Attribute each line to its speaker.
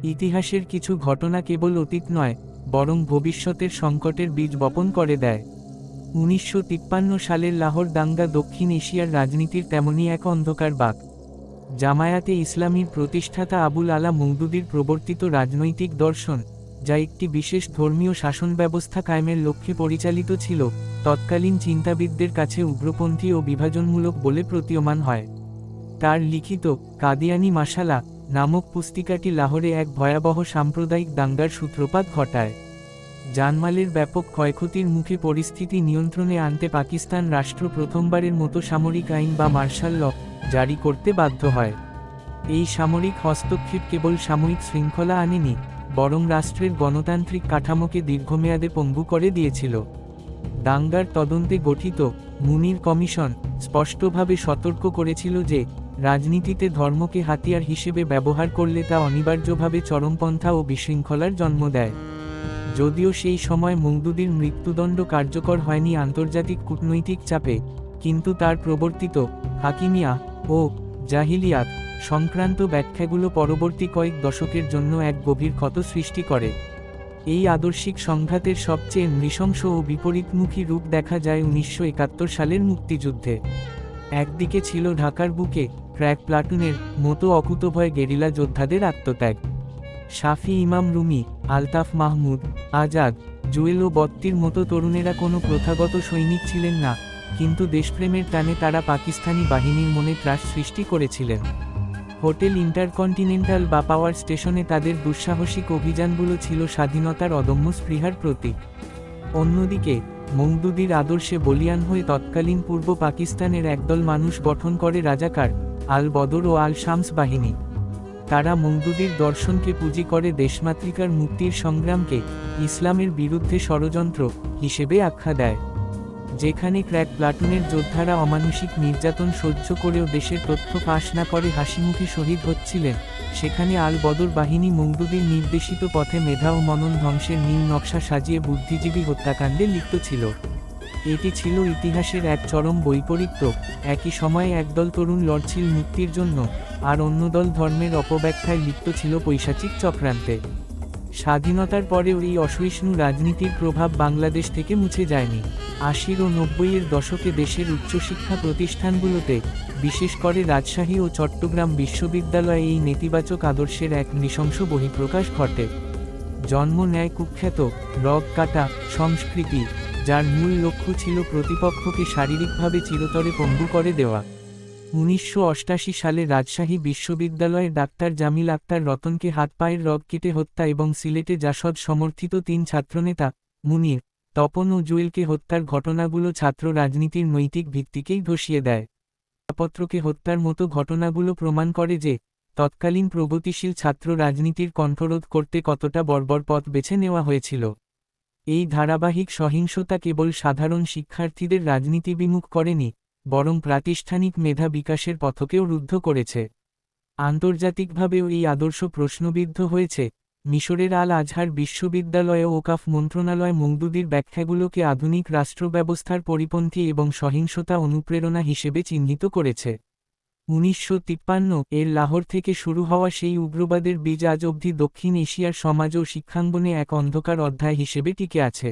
Speaker 1: ইতিহাসের কিছু ঘটনা কেবল অতীত নয়, বরং ভবিষ্যতের সংকটের বীজ বপন করে দেয়। ১৯৫৩ সালের লাহোর দাঙ্গা দক্ষিণ এশিয়ার রাজনীতির তেমনই এক অন্ধকার বাঁক। জামায়াতে ইসলামীর প্রতিষ্ঠাতা আবুল আলা মওদুদীর প্রবর্তিত রাজনৈতিক দর্শন, যা একটি বিশেষ ধর্মীয় শাসন ব্যবস্থা কায়েমের লক্ষ্যে পরিচালিত ছিল, তৎকালীন চিন্তাবিদদের কাছে উগ্রপন্থী ও বিভাজনমূলক বলে প্রতীয়মান হয়। তার লিখিত কাদিয়ানি মাসালা নামক পুস্তিকাটি লাহোরে এক ভয়াবহ সাম্প্রদায়িক দাঙ্গার সূত্রপাত ঘটায়। জানমালের ব্যাপক ক্ষয়ক্ষতির মুখে পরিস্থিতি নিয়ন্ত্রণে আনতে পাকিস্তান রাষ্ট্র প্রথমবারের মতো সামরিক আইন বা মার্শাল ল জারি করতে বাধ্য হয়। এই সামরিক হস্তক্ষেপ কেবল সাময়িক শৃঙ্খলা আনেনি, বরং রাষ্ট্রের গণতান্ত্রিক কাঠামোকে দীর্ঘমেয়াদে পঙ্গু করে দিয়েছিল। দাঙ্গার তদন্তে গঠিত মুনির কমিশন স্পষ্টভাবে সতর্ক করেছিল যে রাজনীতিতে ধর্মকে হাতিয়ার হিসেবে ব্যবহার করলে তা অনিবার্যভাবে চরমপন্থা ও বিশৃঙ্খলার জন্ম দেয়। যদিও সেই সময় মওদুদীর মৃত্যুদণ্ড কার্যকর হয়নি আন্তর্জাতিক কূটনৈতিক চাপে, কিন্তু তার প্রবর্তিত হাকিমিয়া ও জাহিলিয়াত সংক্রান্ত ব্যাখ্যাগুলো পরবর্তী কয়েক দশকের জন্য এক গভীর ক্ষত সৃষ্টি করে। এই আদর্শিক সংঘাতের সবচেয়ে নৃশংস ও বিপরীতমুখী রূপ দেখা যায় ১৯৭১ সালের মুক্তিযুদ্ধে। একদিকে ছিল ঢাকার বুকে ক্র্যাক প্লাটুনের মতো অকুতোভয় গেরিলা যোদ্ধাদের আত্মত্যাগ। শাফি ইমাম রুমি, আলতাফ মাহমুদ, আজাদ, জুয়েল ও বত্তির মতো তরুণেরা কোনো প্রথাগত সৈনিক ছিলেন না, কিন্তু দেশপ্রেমের টানে তারা পাকিস্তানি বাহিনীর মনে ত্রাস সৃষ্টি করেছিলেন। হোটেল ইন্টারকন্টিনেন্টাল বা পাওয়ার স্টেশনে তাদের দুঃসাহসিক অভিযানগুলো ছিল স্বাধীনতার অদম্য স্পৃহার প্রতীক। অন্যদিকে মওদুদীর আদর্শে বলীয়ান হয়ে তৎকালীন পূর্ব পাকিস্তানের একদল মানুষ গঠন করে রাজাকার, আল বদর ও আল শামস বাহিনী। তারা মওদুদীর দর্শনকে পুঁজি করে দেশমাতৃকার মুক্তির সংগ্রামকে ইসলামের বিরুদ্ধে ষড়যন্ত্র হিসেবে আখ্যা দেয়। যেখানে ক্র্যাক প্লাটুনের যোদ্ধারা অমানুষিক নির্যাতন সহ্য করেও দেশের তথ্য ফাঁস না করে হাসিমুখে শহীদ হচ্ছিলেন, সেখানে আল বদর বাহিনী মওদুদীর নির্দেশিত পথে মেধা ও মনন ধ্বংসের নীল নকশা সাজিয়ে বুদ্ধিজীবী হত্যাকাণ্ডে লিপ্ত ছিল। এটি ছিল ইতিহাসের এক চরম বৈপরীত্য। একই সময়ে একদল তরুণ লড়ছিল মুক্তির জন্য, আর অন্য দল ধর্মের অপব্যাখ্যায় লিপ্ত ছিল পৈশাচিক চক্রান্তে। স্বাধীনতার পরেও এই অসহিষ্ণু রাজনীতির প্রভাব বাংলাদেশ থেকে মুছে যায়নি। ৮০ ও ৯০-এর দশকে দেশের উচ্চশিক্ষা প্রতিষ্ঠানগুলোতে, বিশেষ করে রাজশাহী ও চট্টগ্রাম বিশ্ববিদ্যালয়ে এই নেতিবাচক আদর্শের এক নৃশংস বহিঃপ্রকাশ ঘটে। জন্ম নেয় কুখ্যাত রগ কাটা সংস্কৃতি, যার মূল লক্ষ্য ছিল প্রতিপক্ষকে শারীরিকভাবে চিরতরে পঙ্গু করে দেওয়া। ১৯৮৮ সালে রাজশাহী বিশ্ববিদ্যালয়ে ডাক্তার জামিল আক্তার রতনকে হাত পায়ের রগ কেটে হত্যা এবং সিলেটে জাসদ সমর্থিত ৩ ছাত্রনেতা মুনির, তপন ও জুয়েলকে হত্যার ঘটনাগুলো ছাত্র রাজনীতির নৈতিক ভিত্তিকেই ধসিয়ে দেয়। ছাত্রকে হত্যার মতো ঘটনাগুলো প্রমাণ করে যে তৎকালীন প্রগতিশীল ছাত্র রাজনীতির কণ্ঠরোধ করতে কতটা বর্বর পথ বেছে নেওয়া হয়েছিল। এই ধারাবাহিক সহিংসতা কেবল সাধারণ শিক্ষার্থীদের রাজনীতি বিমুখ করেনি, বরং প্রাতিষ্ঠানিক মেধা বিকাশের পথকেও রুদ্ধ করেছে। আন্তর্জাতিকভাবেও এই আদর্শ প্রশ্নবিদ্ধ হয়েছে। মিশরের আল আজহার বিশ্ববিদ্যালয়ে ওকাফ মন্ত্রণালয় মওদুদীর ব্যাখ্যাগুলোকে আধুনিক রাষ্ট্র ব্যবস্থার পরিপন্থী এবং সহিংসতা অনুপ্রেরণা হিসেবে চিহ্নিত করেছে। ১৯৫৩ এর লাহোর থেকে শুরু হওয়া সেই উগ্রবাদের বীজ আজ অবধি দক্ষিণ এশিয়ার সমাজ ও শিক্ষাঙ্গনে এক অন্ধকার অধ্যায় হিসেবে টিকে আছে।